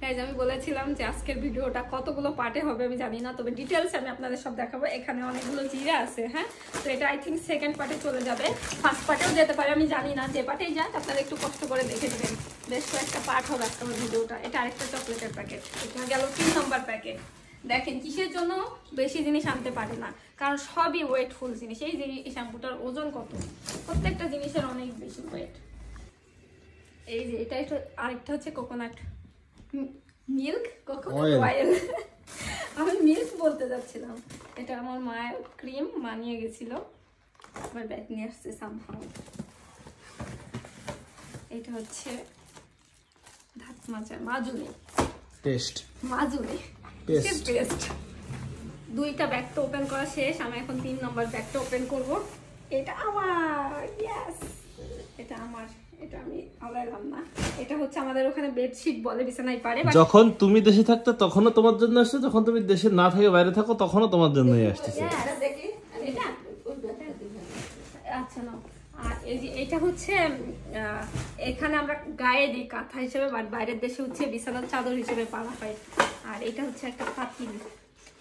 Guys আমি বলেছিলাম যে আজকের ভিডিওটা কতগুলো পার্টে হবে আমি জানি না, তবে ডিটেলস আমি আপনাদের সব দেখাবো। এখানে অনেকগুলো জিরা আছে, হ্যাঁ, তো এটা আই থিঙ্ক সেকেন্ড পার্টে চলে যাবে, ফার্স্ট পার্টেও যেতে পারে, আমি জানি না। যে পার্টেই যাক আপনারা একটু কষ্ট করে দেখে দেবেন, বেশ কয়েকটা পার্ট হবে আজকে আমার ভিডিওটা। এটা আরেকটা চকলেটের প্যাকেট, এটা গেল 3 নম্বর প্যাকেট। দেখেন কিসের জন্য বেশি জিনিস আনতে পারে না, কারণ সবই ওয়েটফুল জিনিস। এই যে এই শ্যাম্পুটার ওজন কত, প্রত্যেকটা জিনিসের অনেক বেশি ওয়েট। এই যে এটা আরেকটা হচ্ছে কোকোনাট মিল্ক, কোকোনাট অয়েল আমি মিল্ক বলতে যাচ্ছিলাম। এটা আমার মায়ের ক্রিম মানিয়ে গেছিল, আবার ব্যাগ নিয়ে আসছে সামহাউ। এটা হচ্ছে দাঁত মাজার মাজুনি পেস্ট, মাজুনি পেস্ট। দুইটা ব্যাগ তো ওপেন করা শেষ, আমি এখন 3 নম্বর ব্যাগটা ওপেন করব। এটা আমার, ইয়েস এটা আমার, এটা আমি আলাইলাম না। এটা হচ্ছে আমাদের ওখানে বেডশিট বলে, বিছানায় পারে। যখন তুমি দেশে থাকতে তখনও তোমার জন্য আসছে, যখন তুমি দেশে না থেকে বাইরে থাকো তখনও তোমার জন্যই আসতেছে। আচ্ছা না, আর এই যে এটা হচ্ছে এখানে আমরা গায়ে দিই কাঁথা হিসেবে, বাট বাইরের দেশে হচ্ছে বিছানার চাদর হিসেবে পাওয়া হয়। আর এটা হচ্ছে একটা পাতিল,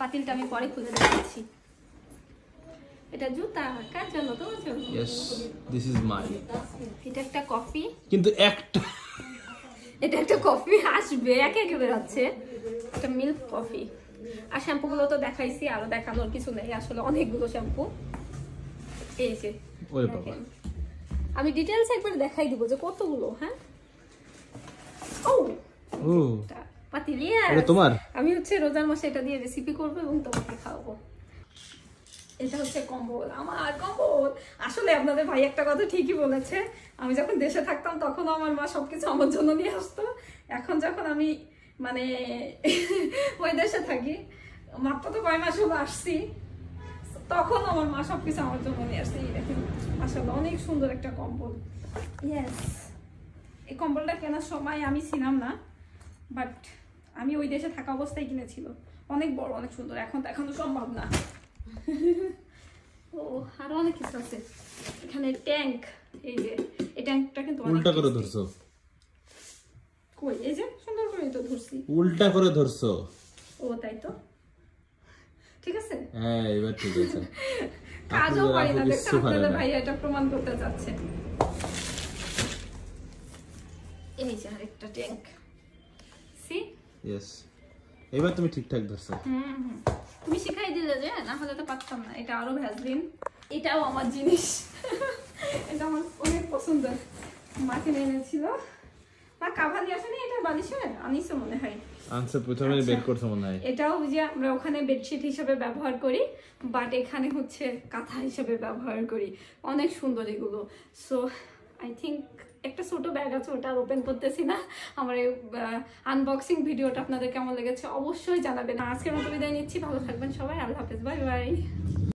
পাতিলটা আমি পরে খুলে দেখাচ্ছি। এটা জুতা কার জন্য? তোমার জন্য। Yes, this is mine. এটা একটা কফি, কিন্তু একটা এটা একটা কফি আসবে, একে একে বেরোচ্ছে। এটা মিল্ক কফি। আর শ্যাম্পুগুলো তো দেখাইছি, আরো দেখানোর কিছু নেই আসলে, অনেকগুলো শ্যাম্পু। এই যে ওরে বাবা, আমি ডিটেইলস একবার দেখাই দিব যে কতগুলো। হ্যাঁ, ও পাতিলিয়া, এটা তোমার। আমি হচ্ছে রোজার মাসে এটা দিয়ে রেসিপি করব এবং তোমাকে খাওয়াবো। এটা হচ্ছে কম্বল, আমার কম্বল। আসলে আপনাদের ভাই একটা কথা ঠিকই বলেছে, আমি যখন দেশে থাকতাম তখন আমার মা সবকিছু আমার জন্য নিয়ে আসতো। এখন যখন আমি মানে ওই দেশে থাকি, মাত্র তো কয় মাস হলো আসছি, তখন আমার মা সবকিছু আমার জন্য নিয়ে আসছে। দেখেন আসলে অনেক সুন্দর একটা কম্বল। ইয়েস, এই কম্বলটা কেনার সময় আমি ছিলাম না, বাট আমি ওই দেশে থাকা অবস্থায় কিনেছিল। অনেক বড়, অনেক সুন্দর। এখন তো এখন তো সম্ভব না। ও আরো অনেক কিছু আছে এখানে। ট্যাঙ্ক, এই যে এই ট্যাঙ্কটা কিন্তু উল্টা করে ধরছো। কই, এই যে সুন্দর করে তো ধরছি। উল্টা করে ধরছো। ও তাই তো, ঠিক আছে। হ্যাঁ এবার ঠিক আছে। কাজও পারি না, দেখছেন আপনাদের ভাই এটা প্রমাণ করতে যাচ্ছে। এই যে আরেকটা ট্যাঙ্ক, সি। ইয়েস, এবার তুমি ঠিকঠাক ধরছো। তুমি শিখাই দিলে যে, না হলে তো পারতাম না। এটা আরো ভ্যাসলিন, এটাও আমার জিনিস। এটা আমার অনেক পছন্দের, মাকে এনেছিল। মা কাভালি আসেনি, এটা বালিশে আনিছে মনে হয়। আনসার প্রথমে বের করছো মনে হয়। এটাও যে আমরা ওখানে বেডশিট হিসেবে ব্যবহার করি, বাট এখানে হচ্ছে কাঁথা হিসেবে ব্যবহার করি। অনেক সুন্দর এগুলো। সো আই থিঙ্ক একটা ছোট ব্যাগ আছে, ওটা ওপেন করতেছি না। আমার এই আনবক্সিং ভিডিওটা আপনাদের কেমন লেগেছে অবশ্যই জানাবেন। আজকের মতো বিদায় নিচ্ছি, ভালো থাকবেন সবাই, আল্লাহ হাফেজ, বাই বাই।